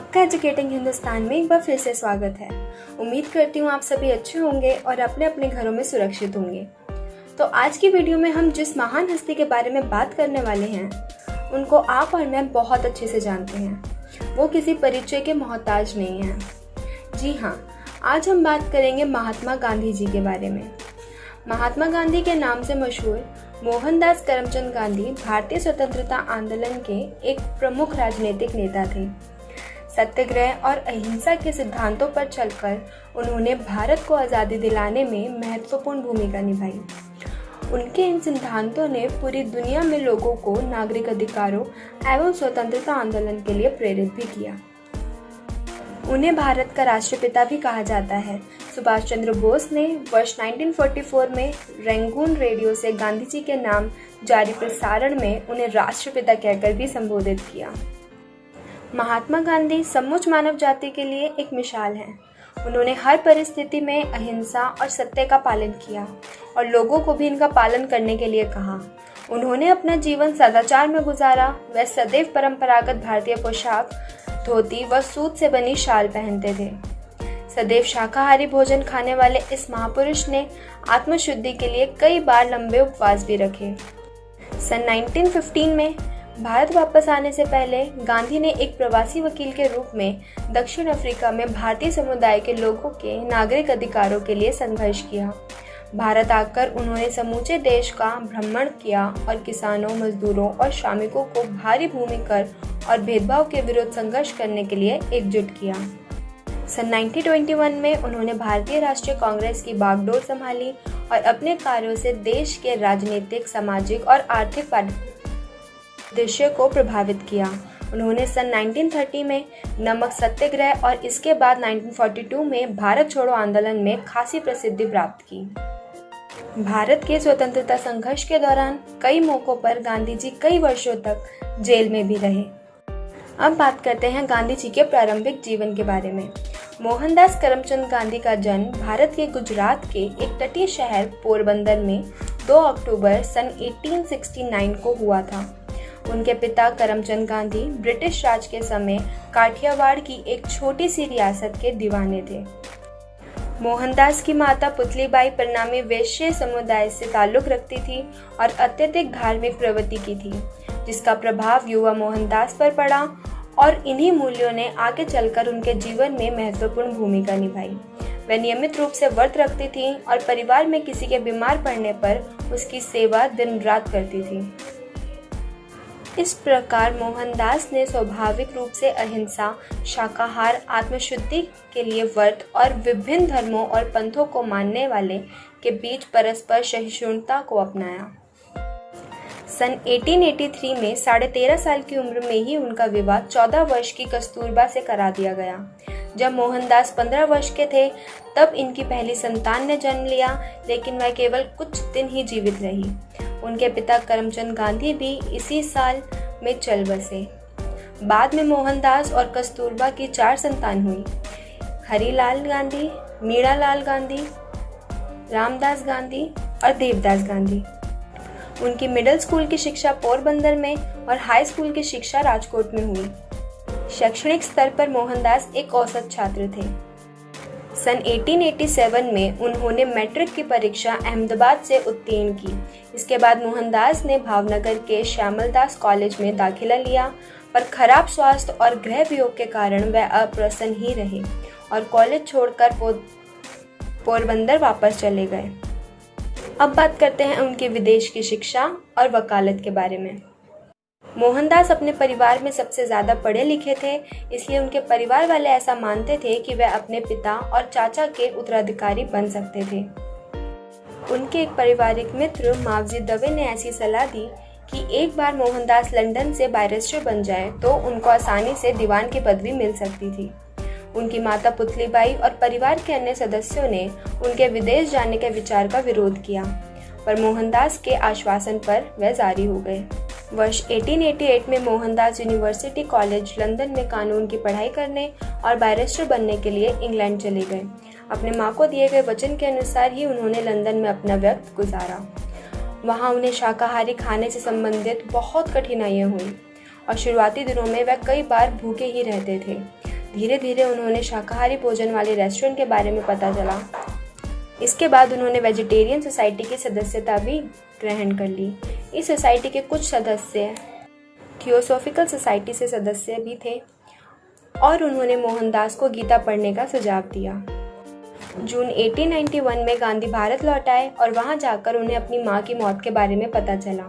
आपका एजुकेटिंग हिंदुस्तान में एक बार फिर से स्वागत है। उम्मीद करती हूँ आप सभी अच्छे होंगे और अपने अपने घरों में सुरक्षित होंगे। तो आज की वीडियो में हम जिस महान हस्ती के बारे में बात करने वाले हैं उनको आप और मैं बहुत अच्छे से जानते हैं। वो किसी परिचय के मोहताज नहीं हैं। जी हाँ, आज हम बात करेंगे महात्मा गांधी जी के बारे में। महात्मा गांधी के नाम से मशहूर मोहनदास करमचंद गांधी भारतीय स्वतंत्रता आंदोलन के एक प्रमुख राजनीतिक नेता थे। सत्याग्रह और अहिंसा के सिद्धांतों पर चलकर उन्होंने भारत को आज़ादी दिलाने में महत्वपूर्ण भूमिका निभाई। उनके इन सिद्धांतों ने पूरी दुनिया में लोगों को नागरिक अधिकारों एवं स्वतंत्रता आंदोलन के लिए प्रेरित भी किया। उन्हें भारत का राष्ट्रपिता भी कहा जाता है। सुभाष चंद्र बोस ने वर्ष 1944 में रंगून रेडियो से गांधी जी के नाम जारी प्रसारण में उन्हें राष्ट्रपिता कहकर भी संबोधित किया। महात्मा गांधी समूच मानव जाति के लिए एक मिसाल हैं। उन्होंने हर परिस्थिति में अहिंसा और सत्य का पालन किया और लोगों को भी इनका पालन करने के लिए कहा। उन्होंने अपना जीवन सदाचार में गुजारा। वह सदैव परंपरागत भारतीय पोशाक, धोती व सूत से बनी शाल पहनते थे। सदैव शाकाहारी भोजन खाने वाले इस महापुरुष ने आत्मशुद्धि के लिए कई बार लंबे उपवास भी रखे। सन 1915 में भारत वापस आने से पहले गांधी ने एक प्रवासी वकील के रूप में दक्षिण अफ्रीका में भारतीय समुदाय के लोगों के नागरिक अधिकारों के लिए संघर्ष किया। भारत आकर उन्होंने समूचे देश का भ्रमण किया और किसानों, मजदूरों और श्रमिकों को भारी भूमि कर और भेदभाव के विरुद्ध संघर्ष करने के लिए एकजुट किया। सन 1921 में उन्होंने भारतीय राष्ट्रीय कांग्रेस की बागडोर संभाली और अपने कार्यों से देश के राजनीतिक, सामाजिक और आर्थिक परिदृश्य को प्रभावित किया। उन्होंने सन 1930 में नमक सत्याग्रह और इसके बाद 1942 में भारत छोड़ो आंदोलन में खासी प्रसिद्धि प्राप्त की। भारत के स्वतंत्रता संघर्ष के दौरान कई मौकों पर गांधी जी कई वर्षों तक जेल में भी रहे। अब बात करते हैं गांधी जी के प्रारंभिक जीवन के बारे में। मोहनदास करमचंद गांधी का जन्म भारत के गुजरात के एक तटीय शहर पोरबंदर में 2 अक्टूबर सन 1869 को हुआ था। उनके पिता करमचंद गांधी ब्रिटिश राज के समय काठियावाड़ की एक छोटी सी रियासत के दीवाने थे। मोहनदास की माता पुतलीबाई परिणामी वैश्य समुदाय से ताल्लुक रखती थी और अत्यधिक धार्मिक प्रवृत्ति की थी, जिसका प्रभाव युवा मोहनदास पर पड़ा और इन्हीं मूल्यों ने आगे चलकर उनके जीवन में महत्वपूर्ण भूमिका निभाई। वह नियमित रूप से व्रत रखती थी और परिवार में किसी के बीमार पड़ने पर उसकी सेवा दिन रात करती थी। इस प्रकार मोहनदास ने स्वाभाविक रूप से अहिंसा, शाकाहार, आत्मशुद्धि के लिए व्रत और विभिन्न धर्मों और पंथों को मानने वाले के बीच परस्पर सहिष्णुता को अपनाया। सन 1883 में 13.5 साल की उम्र में ही उनका विवाह 14 वर्ष की कस्तूरबा से करा दिया गया। जब मोहनदास 15 वर्ष के थे तब इनकी पहली संतान ने जन्म लिया, लेकिन वह केवल कुछ दिन ही जीवित रही। उनके पिता करमचंद गांधी भी इसी साल में चल बसे। बाद में मोहनदास और कस्तूरबा की 4 संतान हुई: हरिलाल गांधी, मीरालाल गांधी, रामदास गांधी और देवदास गांधी। उनकी मिडिल स्कूल की शिक्षा पोरबंदर में और हाई स्कूल की शिक्षा राजकोट में हुई। शैक्षणिक स्तर पर मोहनदास एक औसत छात्र थे। सन 1887 में उन्होंने मैट्रिक की परीक्षा अहमदाबाद से उत्तीर्ण की। इसके बाद मोहनदास ने भावनगर के श्यामलदास कॉलेज में दाखिला लिया, पर खराब स्वास्थ्य और गृह वियोग के कारण वह अप्रसन्न ही रहे और कॉलेज छोड़कर पोरबंदर वापस चले गए। अब बात करते हैं उनके विदेश की शिक्षा और वकालत के बारे में। मोहनदास अपने परिवार में सबसे ज़्यादा पढ़े लिखे थे, इसलिए उनके परिवार वाले ऐसा मानते थे कि वह अपने पिता और चाचा के उत्तराधिकारी बन सकते थे। उनके एक पारिवारिक मित्र मावजी दवे ने ऐसी सलाह दी कि एक बार मोहनदास लंदन से बैरिस्टर बन जाए तो उनको आसानी से दीवान की पदवी मिल सकती थी। उनकी माता पुतलीबाई और परिवार के अन्य सदस्यों ने उनके विदेश जाने के विचार का विरोध किया, पर मोहनदास के आश्वासन पर वह जारी हो गए। वर्ष 1888 में मोहनदास यूनिवर्सिटी कॉलेज लंदन में कानून की पढ़ाई करने और बैरिस्टर बनने के लिए इंग्लैंड चले गए। अपने मां को दिए गए वचन के अनुसार ही उन्होंने लंदन में अपना वक्त गुजारा। वहां उन्हें शाकाहारी खाने से संबंधित बहुत कठिनाइयां हुई और शुरुआती दिनों में वह कई बार भूखे ही रहते थे। धीरे धीरे उन्होंने शाकाहारी भोजन वाले रेस्टोरेंट के बारे में पता चला। इसके बाद उन्होंने वेजिटेरियन सोसाइटी की सदस्यता भी ग्रहण कर ली। इस सोसाइटी के कुछ सदस्य थियोसॉफिकल सोसाइटी से सदस्य भी थे और उन्होंने मोहनदास को गीता पढ़ने का सुझाव दिया। जून 1891 में गांधी भारत लौट आए और वहां जाकर उन्हें अपनी मां की मौत के बारे में पता चला।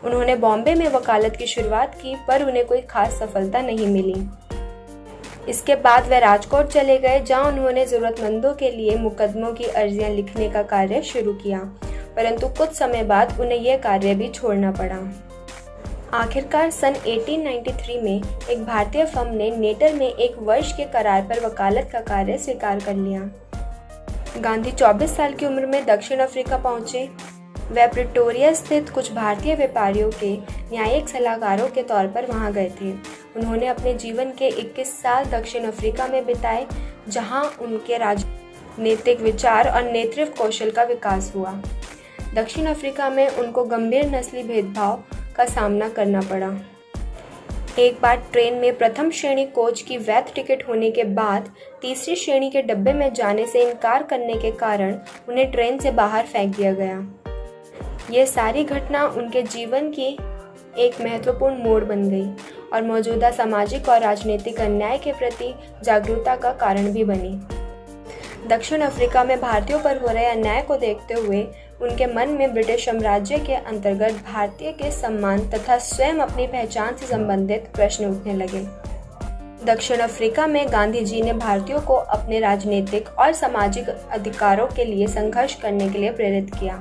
उन्होंने बॉम्बे में वकालत की शुरुआत की, पर उन्हें कोई खास सफलता नहीं मिली। इसके बाद वे राजकोट चले गए, जहां उन्होंने ज़रूरतमंदों के लिए मुकदमों की अर्जियां लिखने का कार्य शुरू किया, परंतु कुछ समय बाद उन्हें यह कार्य भी छोड़ना पड़ा। आखिरकार सन 1893 में एक भारतीय फर्म ने नेटर में 1 वर्ष के करार पर वकालत का कार्य स्वीकार कर लिया। गांधी 24 साल की उम्र में दक्षिण अफ्रीका पहुंचे। वे प्रिटोरिया स्थित कुछ भारतीय व्यापारियों के न्यायिक सलाहकारों के तौर पर वहां गए थे। उन्होंने अपने जीवन के 21 साल दक्षिण अफ्रीका में बिताए, जहां उनके राजनीतिक विचार और नेतृत्व कौशल का विकास हुआ। दक्षिण अफ्रीका में उनको गंभीर नस्ली भेदभाव का सामना करना पड़ा। एक बार ट्रेन में प्रथम श्रेणी कोच की वैध टिकट होने के बाद तीसरी श्रेणी के डब्बे में जाने से इनकार करने के कारण उन्हें ट्रेन से बाहर फेंक दिया गया। ये सारी घटना उनके जीवन की एक महत्वपूर्ण मोड़ बन गई और मौजूदा सामाजिक और राजनीतिक अन्याय के प्रति जागरूकता का कारण भी बनी। दक्षिण अफ्रीका में भारतीयों पर हो रहे अन्याय को देखते हुए उनके मन में ब्रिटिश साम्राज्य के अंतर्गत भारतीय के सम्मान तथा स्वयं अपनी पहचान से संबंधित प्रश्न उठने लगे। दक्षिण अफ्रीका में गांधी जी ने भारतीयों को अपने राजनीतिक और सामाजिक अधिकारों के लिए संघर्ष करने के लिए प्रेरित किया।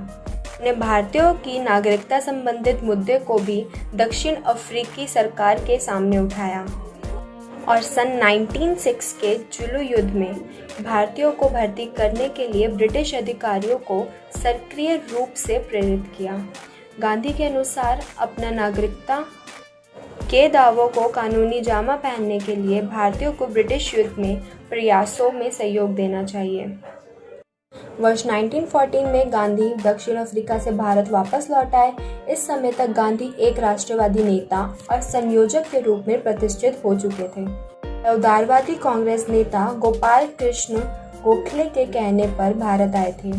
उन्हें भारतीयों की नागरिकता संबंधित मुद्दे को भी दक्षिण अफ्रीकी सरकार के सामने उठाया और सन 1906 के जुलू युद्ध में भारतीयों को भर्ती करने के लिए ब्रिटिश अधिकारियों को सक्रिय रूप से प्रेरित किया। गांधी के अनुसार अपना नागरिकता के दावों को कानूनी जामा पहनने के लिए भारतीयों को ब्रिटिश युद्ध में प्रयासों में सहयोग देना चाहिए। वर्ष 1914 में गांधी दक्षिण अफ्रीका से भारत वापस लौट आए। इस समय तक गांधी एक राष्ट्रवादी नेता और संयोजक के रूप में प्रतिष्ठित हो चुके थे। उदारवादी कांग्रेस नेता गोपाल कृष्ण गोखले के कहने पर भारत आए थे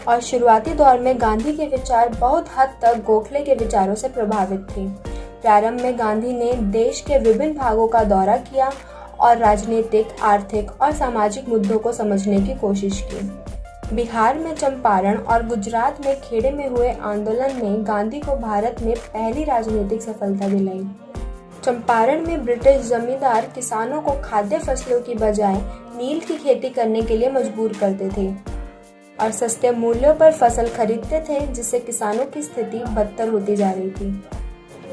और शुरुआती दौर में गांधी के विचार बहुत हद तक गोखले के विचारों से प्रभावित थे। प्रारंभ में गांधी ने देश के विभिन्न भागों का दौरा किया और राजनीतिक, आर्थिक और सामाजिक मुद्दों को समझने की कोशिश की। बिहार में चंपारण और गुजरात में खेड़े में हुए आंदोलन ने गांधी को भारत में पहली राजनीतिक सफलता दिलाई। चंपारण में ब्रिटिश जमींदार किसानों को खाद्य फसलों की बजाय नील की खेती करने के लिए मजबूर करते थे और सस्ते मूल्यों पर फसल खरीदते थे, जिससे किसानों की स्थिति बदतर होती जा रही थी।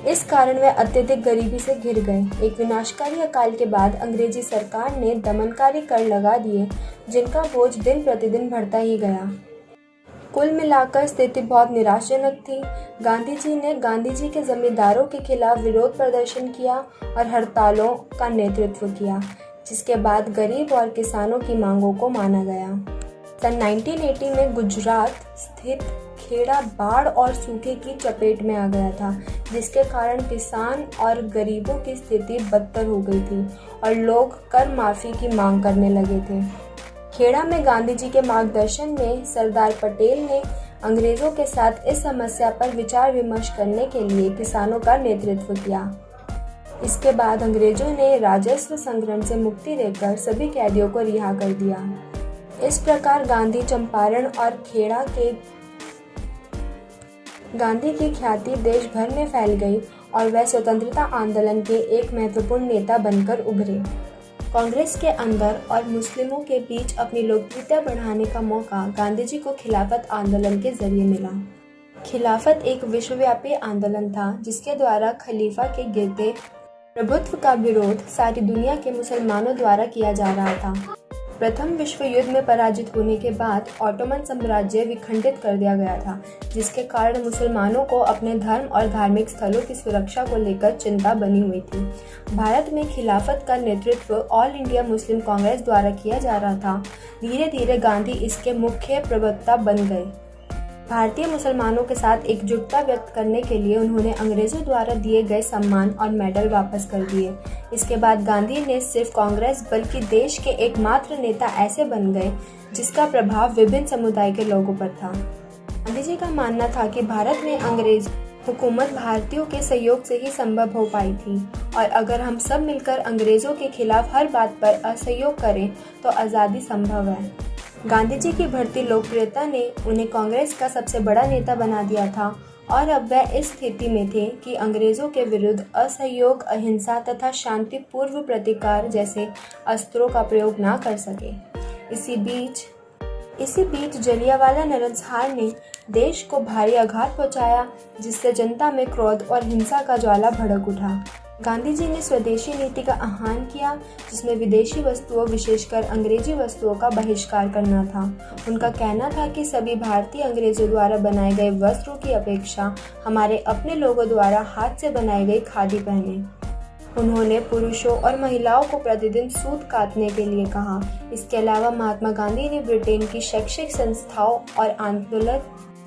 इस कारण वे अत्यधिक गरीबी से घिर गए। एक विनाशकारी अकाल के बाद अंग्रेजी सरकार ने दमनकारी कर लगा दिए, जिनका बोझ दिन प्रतिदिन बढ़ता ही गया। कुल मिलाकर स्थिति बहुत निराशाजनक थी। गांधी जी के जमींदारों के खिलाफ विरोध प्रदर्शन किया और हड़तालों का नेतृत्व किया, जिसके बाद गरीब और किसानों की मांगों को माना गया। सन 1980 में गुजरात स्थित खेड़ा बाढ़ और सूखे की चपेट में आ गया था, जिसके कारण किसान और गरीबों की स्थिति बदतर हो गई थी और लोग कर माफी की मांग करने लगे थे। खेड़ा में गांधी जी के मार्गदर्शन में सरदार पटेल ने अंग्रेजों के साथ इस समस्या पर विचार विमर्श करने के लिए किसानों का नेतृत्व किया। इसके बाद अंग्रेजों ने राजस्व संग्रहण से मुक्ति देकर सभी कैदियों को रिहा कर दिया। इस प्रकार गांधी चंपारण और खेड़ा के गांधी की ख्याति देश भर में फैल गई और वह स्वतंत्रता आंदोलन के एक महत्वपूर्ण नेता बनकर उभरे। कांग्रेस के अंदर और मुस्लिमों के बीच अपनी लोकप्रियता बढ़ाने का मौका गांधी जी को खिलाफत आंदोलन के जरिए मिला। खिलाफत एक विश्वव्यापी आंदोलन था, जिसके द्वारा खलीफा के गिरते प्रभुत्व का विरोध सारी दुनिया के मुसलमानों द्वारा किया जा रहा था। प्रथम विश्व युद्ध में पराजित होने के बाद ऑटोमन साम्राज्य विखंडित कर दिया गया था, जिसके कारण मुसलमानों को अपने धर्म और धार्मिक स्थलों की सुरक्षा को लेकर चिंता बनी हुई थी। भारत में खिलाफत का नेतृत्व ऑल इंडिया मुस्लिम कांग्रेस द्वारा किया जा रहा था। धीरे धीरे गांधी इसके मुख्य प्रवक्ता बन गए। भारतीय मुसलमानों के साथ एकजुटता व्यक्त करने के लिए उन्होंने अंग्रेजों द्वारा दिए गए सम्मान और मेडल वापस कर दिए। इसके बाद गांधी ने सिर्फ कांग्रेस बल्कि देश के एकमात्र नेता ऐसे बन गए जिसका प्रभाव विभिन्न समुदाय के लोगों पर था। गांधी जी का मानना था कि भारत में अंग्रेज हुकूमत भारतीयों के सहयोग से ही संभव हो पाई थी और अगर हम सब मिलकर अंग्रेजों के खिलाफ हर बात पर असहयोग करें तो आज़ादी संभव है। गांधी जी की बढ़ती लोकप्रियता ने उन्हें कांग्रेस का सबसे बड़ा नेता बना दिया था और अब वह इस स्थिति में थे कि अंग्रेजों के विरुद्ध असहयोग, अहिंसा तथा शांतिपूर्व प्रतिकार जैसे अस्त्रों का प्रयोग ना कर सके। इसी बीच जलियांवाला नरसंहार ने देश को भारी आघात पहुंचाया, जिससे जनता में क्रोध और हिंसा का ज्वाला भड़क उठा। गांधी जी ने स्वदेशी नीति का आह्वान किया, जिसमें विदेशी वस्तुओं विशेषकर अंग्रेजी वस्तुओं का बहिष्कार करना था। उनका कहना था कि सभी भारतीय अंग्रेजों द्वारा बनाए गए वस्त्रों की अपेक्षा हमारे अपने लोगों द्वारा हाथ से बनाई गई खादी पहने। उन्होंने पुरुषों और महिलाओं को प्रतिदिन सूत काटने के लिए कहा। इसके अलावा महात्मा गांधी ने ब्रिटेन की शैक्षिक संस्थाओं और आंदोलन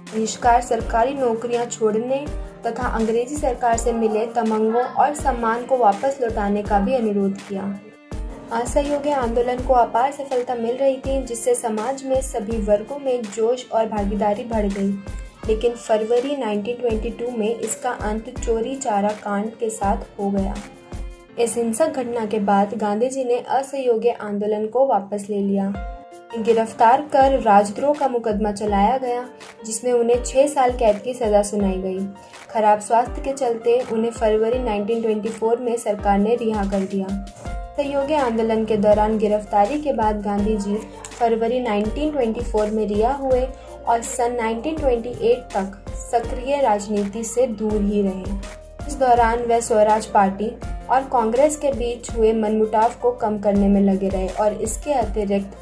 बहिष्कार, सरकारी नौकरियां छोड़ने तथा अंग्रेजी सरकार से मिले तमंगों और सम्मान को वापस लौटाने का भी अनुरोध किया। असहयोग आंदोलन को अपार सफलता मिल रही थी, जिससे समाज में सभी वर्गों में जोश और भागीदारी बढ़ गई। लेकिन फरवरी 1922 में इसका अंत चोरी चारा कांड के साथ हो गया। इस हिंसक घटना के बाद गांधी जी ने असहयोग आंदोलन को वापस ले लिया। गिरफ्तार कर राजद्रोह का मुकदमा चलाया गया, जिसमें उन्हें 6 साल कैद की सजा सुनाई गई। खराब स्वास्थ्य के चलते उन्हें फरवरी 1924 में सरकार ने रिहा कर दिया। असहयोग आंदोलन के दौरान गिरफ्तारी के बाद गांधी जी फरवरी 1924 में रिहा हुए और सन 1928 तक सक्रिय राजनीति से दूर ही रहे। इस दौरान वह स्वराज पार्टी और कांग्रेस के बीच हुए मनमुटाव को कम करने में लगे रहे और इसके अतिरिक्त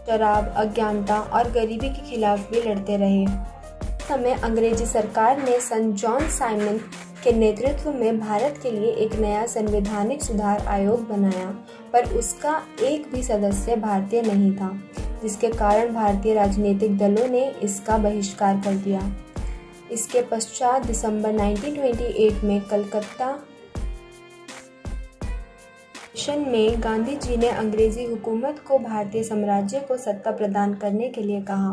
शराब, अज्ञानता और गरीबी के खिलाफ भी लड़ते रहे। उस समय अंग्रेजी सरकार ने सन जॉन साइमन के नेतृत्व में भारत के लिए एक नया संवैधानिक सुधार आयोग बनाया, पर उसका एक भी सदस्य भारतीय नहीं था, जिसके कारण भारतीय राजनीतिक दलों ने इसका बहिष्कार कर दिया। इसके पश्चात दिसंबर 1928 में कलकत्ता में गांधी जी ने अंग्रेजी हुकूमत को भारतीय साम्राज्य को सत्ता प्रदान करने के लिए कहा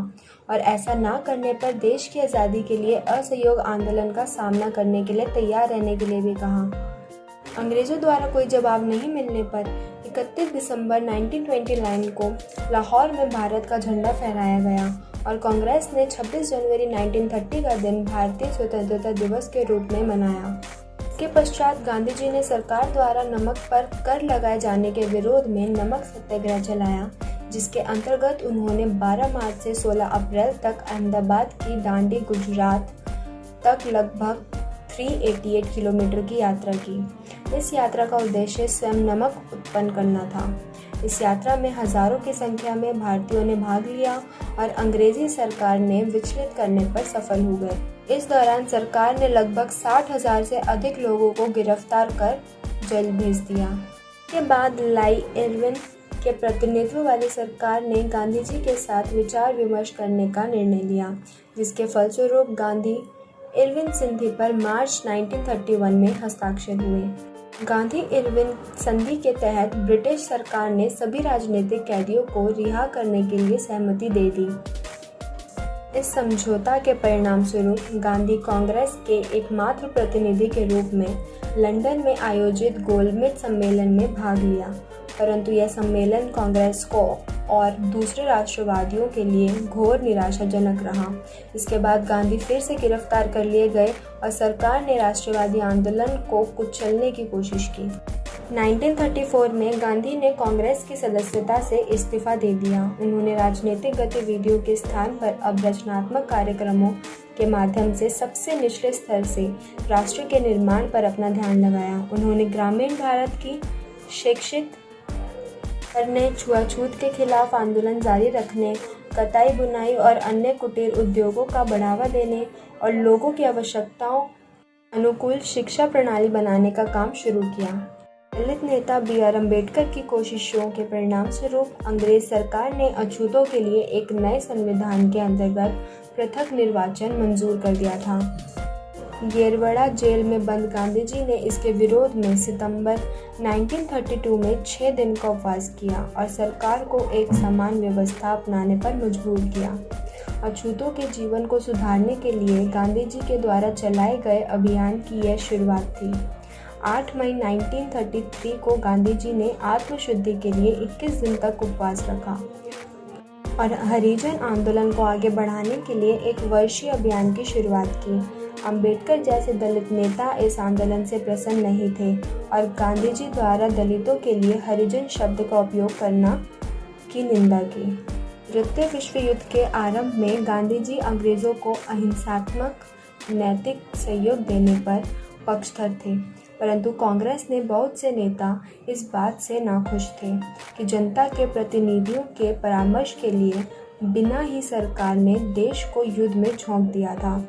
और ऐसा ना करने पर देश की आज़ादी के लिए असहयोग आंदोलन का सामना करने के लिए तैयार रहने के लिए भी कहा। अंग्रेजों द्वारा कोई जवाब नहीं मिलने पर 31 दिसंबर 1929 को लाहौर में भारत का झंडा फहराया गया और कांग्रेस ने 26 जनवरी 1930 का दिन भारतीय स्वतंत्रता दिवस के रूप में मनाया। इसके पश्चात गांधी जी ने सरकार द्वारा नमक पर कर लगाए जाने के विरोध में नमक सत्याग्रह चलाया, जिसके अंतर्गत उन्होंने 12 मार्च से 16 अप्रैल तक अहमदाबाद की दांडी गुजरात तक लगभग 388 किलोमीटर की यात्रा की। इस यात्रा का उद्देश्य स्वयं नमक उत्पन्न करना था। इस यात्रा में हजारों की संख्या में भारतीयों ने भाग लिया और अंग्रेजी सरकार ने विचलित करने पर सफल हो गए। इस दौरान सरकार ने लगभग 60,000 से अधिक लोगों को गिरफ्तार कर जेल भेज दिया। इसके बाद लाई इरविन के प्रतिनिधित्व वाली सरकार ने गांधी जी के साथ विचार विमर्श करने का निर्णय लिया, जिसके फलस्वरूप गांधी इरविन संधि पर मार्च 1931 में हस्ताक्षर हुए। गांधी इरविन संधि के तहत ब्रिटिश सरकार ने सभी राजनीतिक कैदियों को रिहा करने के लिए सहमति दे दी। इस समझौता के परिणाम स्वरूप गांधी कांग्रेस के एकमात्र प्रतिनिधि के रूप में लंदन में आयोजित गोलमेज सम्मेलन में भाग लिया, परंतु यह सम्मेलन कांग्रेस को और दूसरे राष्ट्रवादियों के लिए घोर निराशाजनक रहा। इसके बाद गांधी फिर से गिरफ्तार कर लिए गए और सरकार ने राष्ट्रवादी आंदोलन को कुचलने की कोशिश की। 1934 में गांधी ने कांग्रेस की सदस्यता से इस्तीफा दे दिया। उन्होंने राजनीतिक गतिविधियों के स्थान पर अब रचनात्मक कार्यक्रमों के माध्यम से सबसे निचले स्तर से राष्ट्र के निर्माण पर अपना ध्यान लगाया। उन्होंने ग्रामीण भारत की शिक्षित करने, छुआछूत के खिलाफ आंदोलन जारी रखने, कताई बुनाई और अन्य कुटीर उद्योगों का बढ़ावा देने और लोगों की आवश्यकताओं अनुकूल शिक्षा प्रणाली बनाने का काम शुरू किया। दलित नेता B.R. अम्बेडकर की कोशिशों के परिणाम स्वरूप अंग्रेज सरकार ने अछूतों के लिए एक नए संविधान के अंतर्गत पृथक निर्वाचन मंजूर कर दिया था। गेरवड़ा जेल में बंद गांधी जी ने इसके विरोध में सितंबर 1932 में 6 दिन का उपवास किया और सरकार को एक समान व्यवस्था अपनाने पर मजबूर किया। अछूतों के जीवन को सुधारने के लिए गांधी जी के द्वारा चलाए गए अभियान की यह शुरुआत थी। 8 मई 1933 को गांधी जी ने आत्मशुद्धि के लिए 21 दिन तक उपवास रखा और हरिजन आंदोलन को आगे बढ़ाने के लिए एक वर्षीय अभियान की शुरुआत की। अंबेडकर जैसे दलित नेता इस आंदोलन से प्रसन्न नहीं थे और गांधी जी द्वारा दलितों के लिए हरिजन शब्द का उपयोग करना की निंदा की। द्वितीय विश्व युद्ध के आरंभ में गांधी जी अंग्रेजों को अहिंसात्मक नैतिक सहयोग देने पर पक्षधर थे, परंतु कांग्रेस ने बहुत से नेता इस बात से नाखुश थे कि जनता के प्रतिनिधियों के परामर्श के लिए बिना ही सरकार ने देश को युद्ध में झोंक दिया था।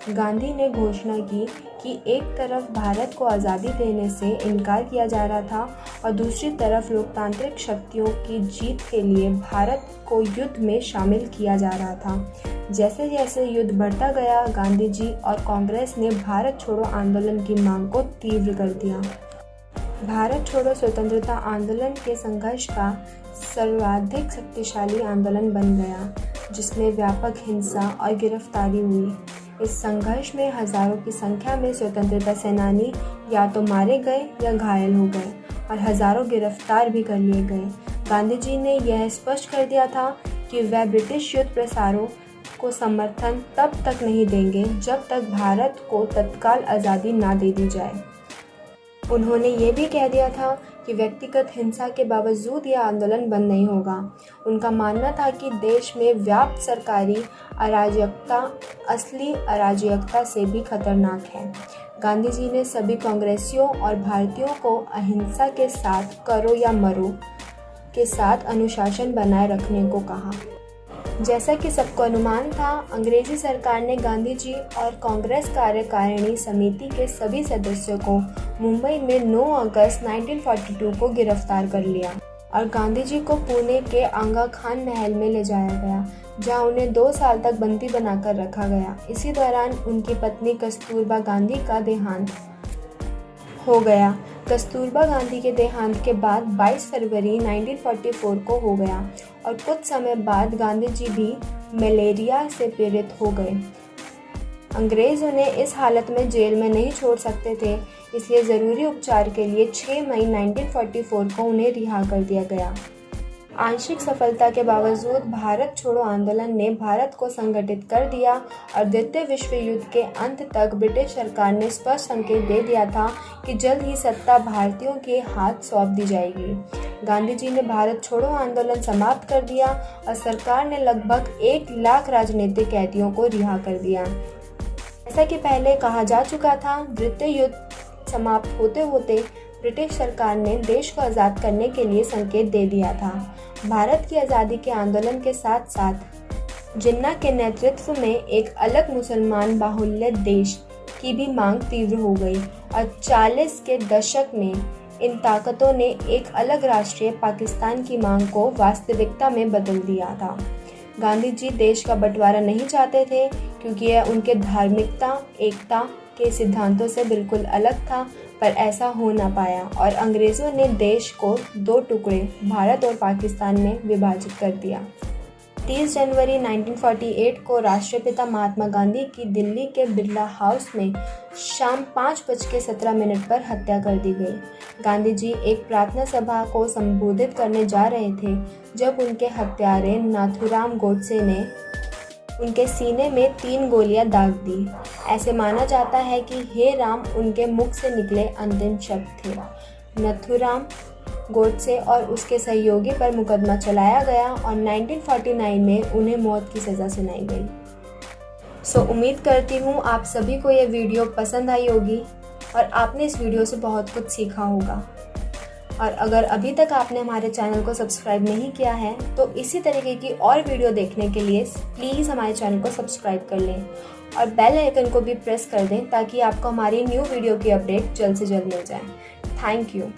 गांधी ने घोषणा की कि एक तरफ भारत को आज़ादी देने से इनकार किया जा रहा था और दूसरी तरफ लोकतांत्रिक शक्तियों की जीत के लिए भारत को युद्ध में शामिल किया जा रहा था। जैसे जैसे युद्ध बढ़ता गया, गांधी जी और कांग्रेस ने भारत छोड़ो आंदोलन की मांग को तीव्र कर दिया। भारत छोड़ो स्वतंत्रता आंदोलन के संघर्ष का सर्वाधिक शक्तिशाली आंदोलन बन गया, जिसमें व्यापक हिंसा और गिरफ्तारी हुई। इस संघर्ष में हजारों की संख्या में स्वतंत्रता सेनानी या तो मारे गए या घायल हो गए और हजारों गिरफ्तार भी कर लिए गए। गांधी जी ने यह स्पष्ट कर दिया था कि वह ब्रिटिश युद्ध प्रसारों को समर्थन तब तक नहीं देंगे जब तक भारत को तत्काल आज़ादी ना दे दी जाए। उन्होंने ये भी कह दिया था कि व्यक्तिगत हिंसा के बावजूद यह आंदोलन बंद नहीं होगा। उनका मानना था कि देश में व्याप्त सरकारी अराजकता असली अराजकता से भी खतरनाक है। गांधी जी ने सभी कांग्रेसियों और भारतीयों को अहिंसा के साथ करो या मरो के साथ अनुशासन बनाए रखने को कहा। जैसा कि सबको अनुमान था, अंग्रेजी सरकार ने गांधी जी और कांग्रेस कार्यकारिणी समिति के सभी सदस्यों को मुंबई में 9 अगस्त 1942 को गिरफ्तार कर लिया और गांधी जी को पुणे के आगा खान महल में ले जाया गया, जहां उन्हें 2 साल तक बंदी बनाकर रखा गया। इसी दौरान उनकी पत्नी कस्तूरबा गांधी का देहांत हो गया। कस्तूरबा गांधी के देहांत के बाद 22 फरवरी 1944 को हो गया और कुछ समय बाद गांधी जी भी मलेरिया से पीड़ित हो गए। अंग्रेज उन्हें इस हालत में जेल में नहीं छोड़ सकते थे, इसलिए ज़रूरी उपचार के लिए 6 मई 1944 को उन्हें रिहा कर दिया गया। आंशिक सफलता के बावजूद भारत छोड़ो आंदोलन ने भारत को संगठित कर दिया और द्वितीय विश्व युद्ध के अंत तक ब्रिटिश सरकार ने स्पष्ट संकेत दे दिया था कि जल्द ही सत्ता भारतीयों के हाथ सौंप दी जाएगी। गांधी जी ने भारत छोड़ो आंदोलन समाप्त कर दिया और सरकार ने लगभग 1 लाख राजनीतिक कैदियों को रिहा कर दिया। जैसा कि पहले कहा जा चुका था, द्वितीय युद्ध समाप्त होते होते ब्रिटिश सरकार ने देश को आज़ाद करने के लिए संकेत दे दिया था। भारत की आज़ादी के आंदोलन के साथ साथ जिन्ना के नेतृत्व में एक अलग मुसलमान बाहुल्य देश की भी मांग तीव्र हो गई और 40 के दशक में इन ताकतों ने एक अलग राष्ट्रीय पाकिस्तान की मांग को वास्तविकता में बदल दिया था। गांधी जी देश का बंटवारा नहीं चाहते थे क्योंकि यह उनके धार्मिकता एकता के सिद्धांतों से बिल्कुल अलग था, पर ऐसा हो ना पाया और अंग्रेज़ों ने देश को 2 टुकड़े भारत और पाकिस्तान में विभाजित कर दिया। 30 जनवरी 1948 को राष्ट्रपिता महात्मा गांधी की दिल्ली के बिरला हाउस में शाम 5:17 पर हत्या कर दी गई। गांधी जी एक प्रार्थना सभा को संबोधित करने जा रहे थे जब उनके हत्यारे नाथूराम गोडसे ने उनके सीने में 3 गोलियां दाग दी। ऐसे माना जाता है कि हे राम उनके मुख से निकले अंतिम शब्द थे। नाथूराम गोडसे और उसके सहयोगी पर मुकदमा चलाया गया और 1949 में उन्हें मौत की सज़ा सुनाई गई। उम्मीद करती हूँ आप सभी को ये वीडियो पसंद आई होगी और आपने इस वीडियो से बहुत कुछ सीखा होगा। और अगर अभी तक आपने हमारे चैनल को सब्सक्राइब नहीं किया है तो इसी तरीके की और वीडियो देखने के लिए प्लीज़ हमारे चैनल को सब्सक्राइब कर लें और बेल आइकन को भी प्रेस कर दें ताकि आपको हमारी न्यू वीडियो की अपडेट जल्द से जल्द मिल जाए। Thank you.